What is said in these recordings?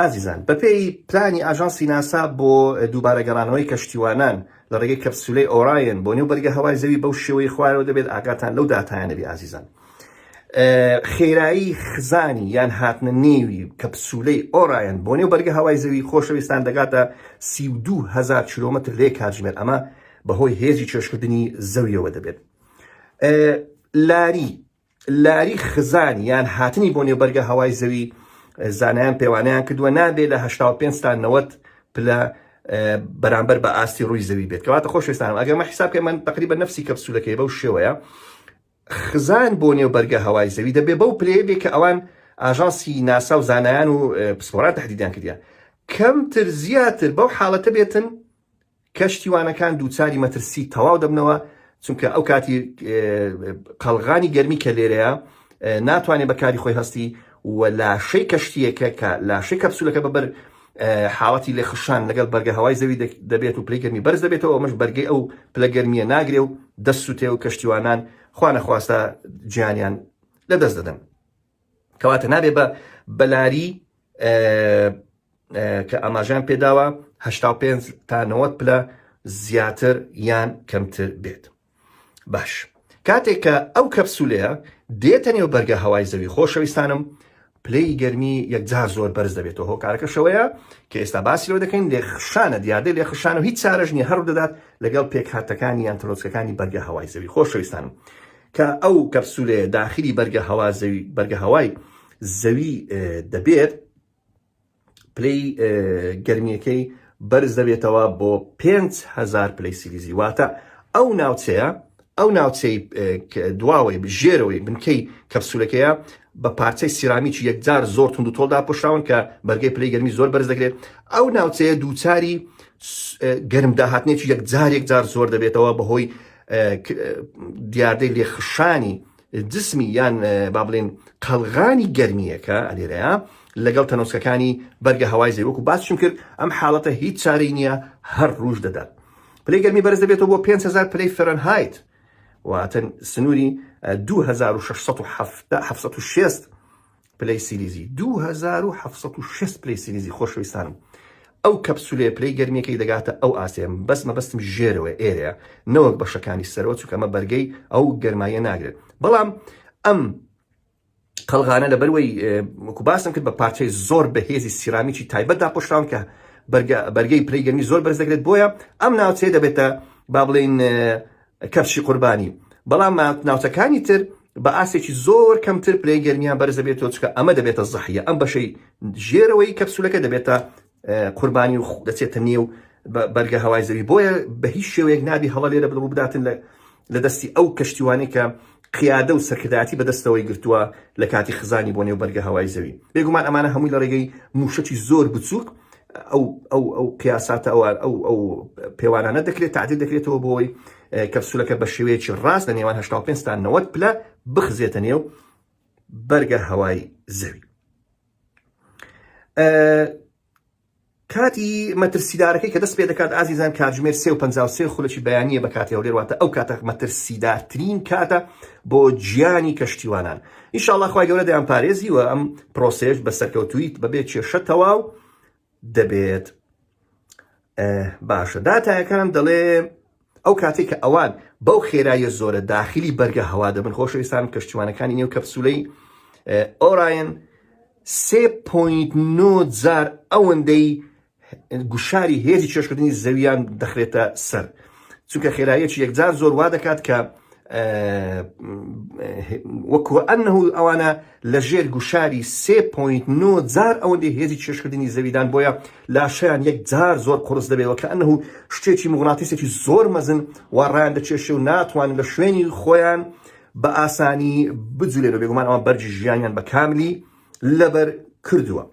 ئازیزان بەپێی پلانی ئاژانسی ناسا بۆ دووبارە گەڕانەوەی کەشتیوانان لە ڕێگەی کەپسولەی ئۆرایەن بۆ نێو بەرگە هەوای زەوی بەو شێوەی خوارەوە دەبێت ئاگاتان لەو داتایانەبی ئازیزان. خێرایی خزانی یان هاتنە نێوی کەپسولەی ئۆرایەن بۆ نێو بەرگە هەوای زەوی خۆشەویستان دەگاتە 32,000 کیلۆمەتر لێ کاتژمێر، ئەمە بەهۆی هێزی چێشکردنی زەویەوە دەبێت. لاری خزانی یان هاتنی بۆ نێو بەرگە هەوای زەوی زانایان پێوانیان کردووە نابێت لە 85 تا 90 پلە بەرامبەر بە ئاستی ڕووی زەوی بێت. کەواتە خۆشەویستانم ئەگەر مە حیساب کە من تقریبا نفسی کەپسولەکەی بەو شێوەیە خزان بۆ نێو بەرگە هەوای زەوی دەبێت بەو پلەیە بێت کە ئەوان ئاژانسی ناسا و زانایان و پسپۆران تهدیدیان کردیان کەمتر زیاتر بەو حاڵەتە بێتن کەشتیوانەکان دووچاری مەترسی تەواو دەبنەوە، چونکە ئەو کاتی قەڵغانی گەرمی کە لێرەیە ناتوانێت بەکاری خۆی هەستی و لاشەی کەشتیەکە کە لاشەی کەپسولەکە بەبەر حاڵەتی لێخشان لەگەڵ بەرگە هەوای زەوی دەبێت و پلەی گەرمی بەرز دەبێتەوە، ئەمەش بەرگەی ئەو پلە گەرمیە ناگرێ و دەست سوتێ و کەشتیوانان خوا نەخواستە گیانیان لەدەست دەدەن. کەواتە نابێت بە بەلاری کە ئاماژیان پێداوە 85 تا 90 پلە زیاتر یان کەمتر بێت. باش، کاتێک کە ئەو کەپسولەیە دێتە نێو بەرگە هەوای زەوی خۆشەویستانم پلەی گەرمی یەکجار زۆر بەرز دەبێتەوە. هۆکارەکە شەوەیە کە ئێستا باسی لەوە دەکەین لێخشانە دیاردەی لێخشان و هیچ چارەش نییە هەڕوو دەدات لەگەڵ پێکهاتەکانی یان تەلۆچکەکانی بەرگە هەوای زەوی خۆشەویستانم کە ئەو کەپسولەیە داخلی بەرگە هەوای زەوی دەبێت پلەی گەرمیەکەی بەرز دەبێتەوە بۆ 5,000 پلەی سیلیزی. واتە ئەو ناوچەی دواوەی ژێرەوەی بنکەی کەپسولەکەیە بە پارچەی سیرامیکی یەکجار زۆر تونند و تۆڵدا پۆشراون کە بەرگەی پلەی گەرمی زۆر بەرز دەکرێت. ئەو ناوچەیە دووچاری گەرمداهاتنێکی یەکجار زۆر دەبێتەوە بەهۆی دیاردەی لێخشانی جسمی یان با بڵێن قەڵغانی گەرمیەکە ئەلێرەیە لەگەڵ تەنۆسکەکانی بەرگە هەوای زەوی. وەکو باسشم کرد ئەم حاڵەتە هیچ چارەی نییە هەر ڕوژ دەدات. پلەی گەرمی بەرز دەبێتەوە بۆ 5,000 پلەی فەرەنهایت، واتە سنووری 2,706 پلەی سیلیزی. 2,706 پلەی سیلیزی خۆشەویستانم. ئەو کەپسولەیە پلەی گەرمیەکەی دەگاتە ئەو ئاسێم بەستم ژێرەوە ئێرەیە نەوەک بەشەکانی سەرەوە، چونکە ئەمە بەرگەی ئەو گەرمایە ناگرێت. بەڵام ئەم قەڵغانە لەبەروەی وەکو باسم کرد بە پارچەی زۆر بەهێزی سیرامیکی تایبەتدا پۆشراون کە بەرگەی پلەی گەرمی زۆر بەرز دەکرێت، بۆیە ئەم ناوچەیە دەبێتە با بڵێن کەفشی قوربانی. بەڵام ناوچەکانی تر بە ئاسێکی زۆر کەمتر پلەی گەرمیان بەرز دەبێتەوە، چکە ئەمە دەبێتە زەحیە، ئەم بەشەی ژێرەوەی کەپسولەکە دەبێتە قوربانی و دەچێتە نێو بەرگە هەوای زەوی. بۆیە بە هیچ شێوەیەک نابی هەڵە لێرە بڵ بداتن لە دەستی ئەو کەشتیوانی کە قیادە و سەرکردایەتی بەدەستەوەی گرتووە لە کاتی خزانی بۆ نێو بەرگە هەوای زەوی. بێگومان ئەمانە هەمووی لە ڕێگەی موشەی زۆر بچووک ئەو قیاساتە ئەو پێوانانە دەکرێت تعدیل دەکرێتەوە بۆی کەپسولەکە بە شێوەیەکی ڕاست لە نێوان 85 تا 90 پلە بخزێتە نێو بەرگە هەوای زەوی. کاتی مەترسیدارەکەی کە دەست پێ دەکات ئازیزان کاتژمێر 3:53 خولەکی بەیانیە بە کاتی هەولێر، واتە ئەو کاتە مەترسیدارترین کاتە بۆ گیانی کەشتیوانان. ئینشاءڵڵا خوای گەورە دەیان پارێزی و ئەم پرۆسێش بە سەرکەوتوویت بەبێت کێشە تەواو دەبێت. باشە، داتایەکان دەڵێ ئەو کاتێک کە ئەوان بەو خێرایە زۆرە داخلی بەرگە هەوا دەبن خۆشەویستان کەشتیوانەکانی نێو کەپسولەی ئۆرایەن 3.9 جار ئەوەندەی گوشاری هێزی چێشکردنی زەویان دەخرێتە سەر، چونکە خێرایەکی یەکجار زۆر وا دەکات کە وەکو ئەنەه ئەوانە لەژێر گوشاری 3.9 جار ئەوەندەی هێزی چێشکردنی زەویدان، بۆیە لاشەیان یەکجار زۆر قورس دەبێتەوە کە ئەنەه شتێکی مغناتیسێکی زۆر مەزن وەڕایان دەچێشێ و ناتوانن لە شوێنی خۆیان بە ئاسانی بجولێنەوە. بێگومان ئەوان بەرجی ژیانیان بە کاملی لەبەر کردووە.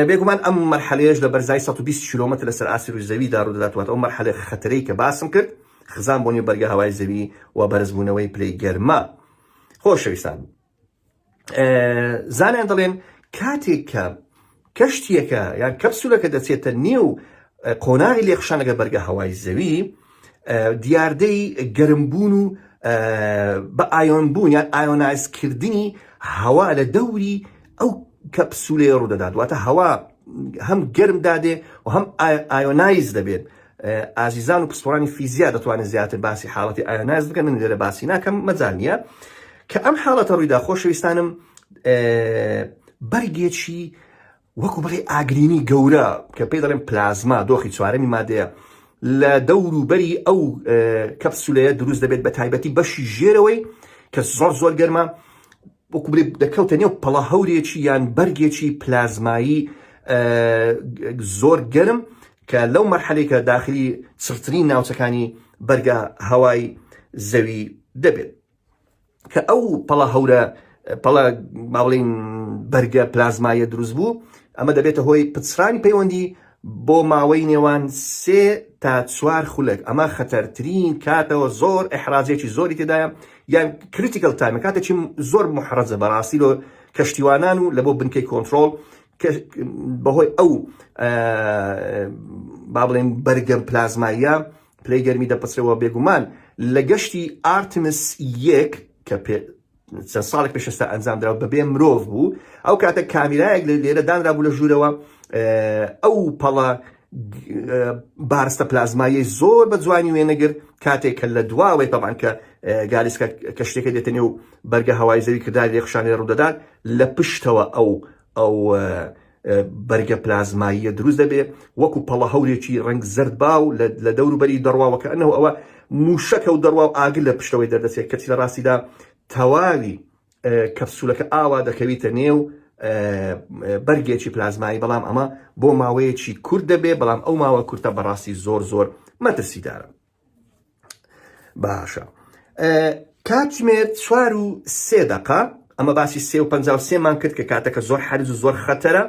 بێگومان ئەم مەرحەلەیەش لە بەرزای 120 کیلۆمەتر لەسەر ئاسی ڕووی زەوی داڕوودەداتوات. ئەو مەرحەلە خەتەرەی کە باسم کرد خزان بۆ نێو بەرگە هەوای زەوی و بەرزبوونەوەی پلەی گەرمە. خۆشەویستان، زانیان دەڵێن کاتێک کە کەشتیەکە یان کەپسولەکە دەچێتە نێو قۆناغی لێخشان لەگە بەرگە هەوای زەوی، دیاردەی گەرمبوون و بە ئایۆنبوون یان ئایۆنایزکردنی هەوا لە دەوری ئەو کەپسولێ ڕوودەدات واتە هەوا هەم گەرم دادێ و هەم ئایۆنایز دەبێت. ئازیزان و پسپۆرانی فیزیا دەتوانێت زیاتر باسی حاڵەتی ئایۆنایز بکەن من لێرە باسی ناکەم مەجال نییە کە ئەم حاڵەتە ڕوویدا خۆشەویستانم بەرگێکی وەکو بڵێ ئاگرینی گەورە کە پێی دەڵێن پلازما دۆخی چوارەمی مادەیە لە دەوروبەری ئەو کەپسولەیە دروست دەبێت بە تایبەتی بەشی ژێرەوەی کە زۆر گەرمە وەکو بڵێ دەکەوتە نێو پەڵە هەورێکی یان بەرگێکی پلازمایی زۆر گەرم کە لەو مەرحەلەی کە داخلی سرترین ناوچەکانی بەرگە هەوای زەوی دەبێت کە ئەو پەڵە هەورە پەڵە با بڵێن بەرگە پلازمایە دروست بوو ئەمە دەبێتە هۆی پچرانی پەیوەندی بۆ ماوەی نێوان 3 تا 4 خولەک ئەمە خەتەرترین کاتەوە زۆر ئەحراجێکی زۆری تێدایە یان کریتیکل تایمە کاتێکی زۆر محرەزە بەڕاستی لۆ کەشتیوانان و لە بۆ بنکەی کۆنتترۆل بەهۆی ئەو با بڵێن بەرگەم پلازماییە پلەی گەرمی دەپەسرەوە بێگومان لە گەشتی ئارتمس 1 کە چەند ساڵێک پێشەستا ئەنجام درراوە بەبێ مرۆڤ بوو ئەو کاتە کامیرایەک لێرە دانرا بوو لە ژوورەوە ئەو پەڵە بارستە پلازمایی زۆر بە جوانی وێنەگر کاتێک کە لە دواوەی تەبان کە گالیسکە کەشتێکە دێتە نێو بەرگە هەوای زەوی کردای لێخشانێ ڕوودەدات لە پشتەوە ئەو بەرگە پلازماییە دروست دەبێت وەکو پەڵە هەورێکی ڕنگ زرد باو لە دەوروبەری دەڕواوە کە ئەنەوە ئەوە موشەکە و دەڕوا و ئاگر لە پشتەوەی دەردەچێت کەچی لە ڕاستیدا تەواوی کەپسولەکە ئاوا دەکەویتە نێو بەرگێکی پلازمایی بەڵام ئەمە بۆ ماوەیەکی کورت دەبێ بەڵام ئەو ماوە کورتە بەڕاستی زۆر مەترسیدارە. باشە کاتژمێر 4 و 3 دقە ئەمە باسی 3:53 مان کرد کە کاتەکە زۆر حەرز و زۆر خەتەرە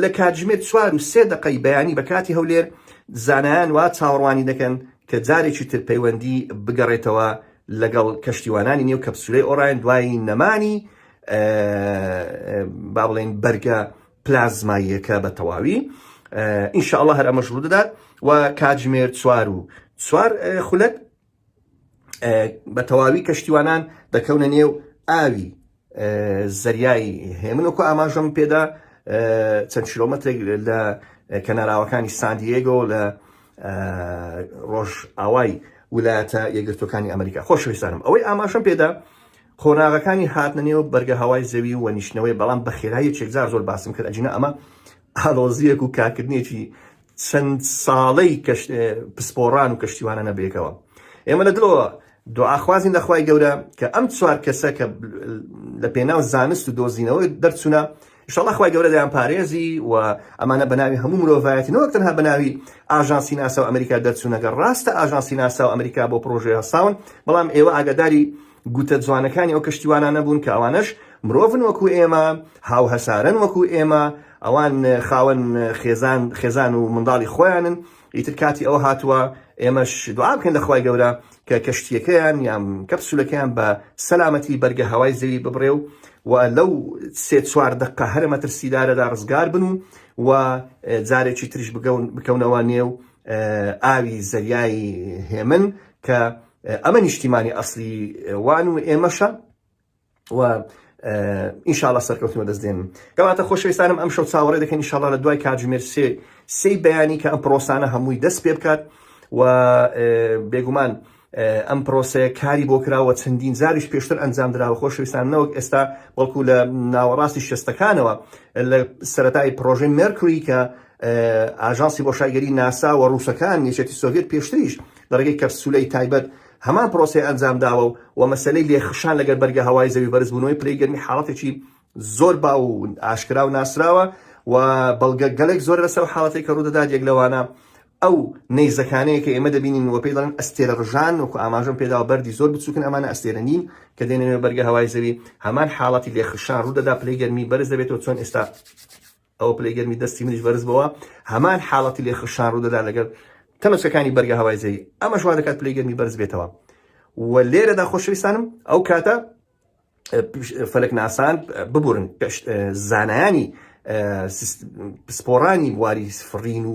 لە کاتژمێر 4 و 3 دقەی بەیانی بە کاتی هەولێر زانایان وا چاوەڕوانی دەکەن کە جارێکی تر پەیوەندی بگەڕێتەوە لەگەڵ کەشتیوانانی نێو کەپسولەی ئۆڕاین دوای نەمانی با بڵێن بەرگە پلازماییەکە بە تەواوی ئینشاءڵڵا هەر ئەمەش ڕوو دەدات و کاتژمێر 4 و 4 خولەک بە تەواوی کەشتیوانان دەکەونە نێو ئاوی زەریای هێمن وەکو ئاماژەم پێدا چەند کیلۆمەترێک لە کەناراوەکانی ساندیێگۆ لە ڕۆژ ئاوای ویلایەتە یەکگرتووەکانی ئەمریکا. خۆشەویستانم ئەوەی ئاماژەم پێدا خۆراغەکانی هاتنە نێو بەرگە هەوای زەوی و نیشتنەوەی بەڵام بە خێرایی چێکجار زۆر باسم کرد ئەجینە ئەمە ئالۆزیەک و کاکردنێکی چەند ساڵەی پسپۆڕان و کەشتیوانە نەبێکەوە. ئێمە لە دڵەوە دوعاخوازین لەخوای گەورە کە ئەم 4 کەسە کە لە پێناو زانست و دۆزینەوەی دەرچوونە ئینشاءڵڵا خوای گەورە دەیان پارێزی و ئەمانە بەناوی هەموو مرۆڤایەتی نەوەک تەنها بەناوی ئاژانسی ناسا و ئەمریکا دەرچوونەگە ڕاستە ئاژانسی ناسا و ئەمریکا بۆ پرۆژێ هەساون بەڵام ئێوە ئاگاداری گوتە جوانەکانی ئەو کەشتیوانانە بوون کە ئەوانش مرۆڤن وەکو ئێمە هاو هەسارن وەکو ئێمە ئەوان خاوەن خێزان و منداڵی خۆیانن ئیتر کاتی ئەوە هاتووە ئێمەش دوعا بکەن لەخوای گەورە کە کەشتیەکەیان یان کەپسولەکەیان بە سەلامەتی بەرگە هەوای زەوی ببڕێ و لەو 3-4 دقە هەرە مەترسیدارەدا ڕزگار بن و جارێکی تریش بکەونەوە نێو ئاوی زەریای هێمن کە ئەمە نیشتیمانی ئەسلی وان و ئێمەشە و ئینشاءڵڵا سەرکەوتنەوە دەستدێن. کەواتە خۆشەویستانم ئەم شەو چاوەڕێ دەکەن ئینشاءڵڵا لە دوای کاتژمێر 3 بەیانی کە ئەم پرۆسانە هەمووی دەست پێ بکات و بێگومان ئەم پرۆسەیە کاری بۆ کراوە چەندین زاریش پێشتر ئەنجام دراوە خۆشەویستان نەوەک ئێستا بەڵکو لە ناوەڕاستی شەستەکانەوە لە سەرەتای پرۆژەی مێرکوری کە ئاژانسی بۆشایگەری ناسا و ڕووسەکان یەکێتی سۆڤێت پێشتریش لە ڕێگەی کەپسولەی تایبەت هەمان پرۆسەی ئەنجام داوە و مەسەلەی لێخشان لەگەر بەرگە هەوای زەوی بەرزبوونەوەی پلەی گەرمی حاڵەتێکی زۆر باو و ئاشکرا و ناسراوە و بەڵگە گەلێک زۆر لەسەر حاڵەتێک کە ڕوودەدات یەک لەوانە ئەو نەیزەکانەیە کە ئێمە دەبینین و پێی دەڵێن ئەستێرە ڕژان وەکو ئاماژەم پێداوە بەردی زۆر بچووکن ئەمانە ئەستێرە نین کە دێنێنێ بەرگە هەوای زەوی هەمان حاڵەتی لێخشان ڕوودەدا پلەی گەرمی بەرز دەبێتەوە چۆن ئێستا ئەو پلەی گەرمی دەستی منیش بەرز بەوە هەمان حاڵەتی لێخشان ڕوودەدا لەگەر تەمەچەکانی بەرگە هەوای زەوی ئەمەش وا دەکات پلەی گەرمی بەرز بێتەوە و لێرەدا خۆشەویستانم ئەو کاتە فەلک ناسان ببورن زانایانی پسپۆڕانی واری فڕین و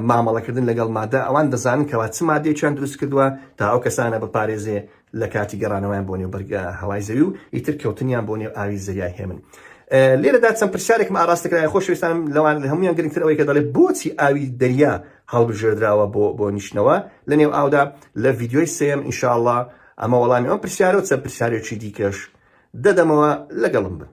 مامەڵەکردن لەگەڵ مادە ئەوان دەزانن کەوا چ مادەیەکیان دروست کردووە تا ئەو کەسانە بپارێزێ لە کاتی گەڕانەوەیان بۆ نێو بەرگە هەوای زەوی و ئیتر کەوتنیان بۆ نێو ئاوی زەریای هێمن. لێرەدا چەند پرسیارێکم ئاراستەکرای خۆشەویستانم لەوان هەمویان گرنگتر ئەوەی کە دەڵێ بۆچی ئاوی دەریا هەڵبژێردراوە بۆ نیشتنەوە لە نێو ئاودا لە ڤیدیۆی سێم ئینشاءڵڵا ئەمە وەڵامی ئەم پرسیارە و چەند پرسیارێکی دیکەش دەدەمەوە لەگەڵم بن.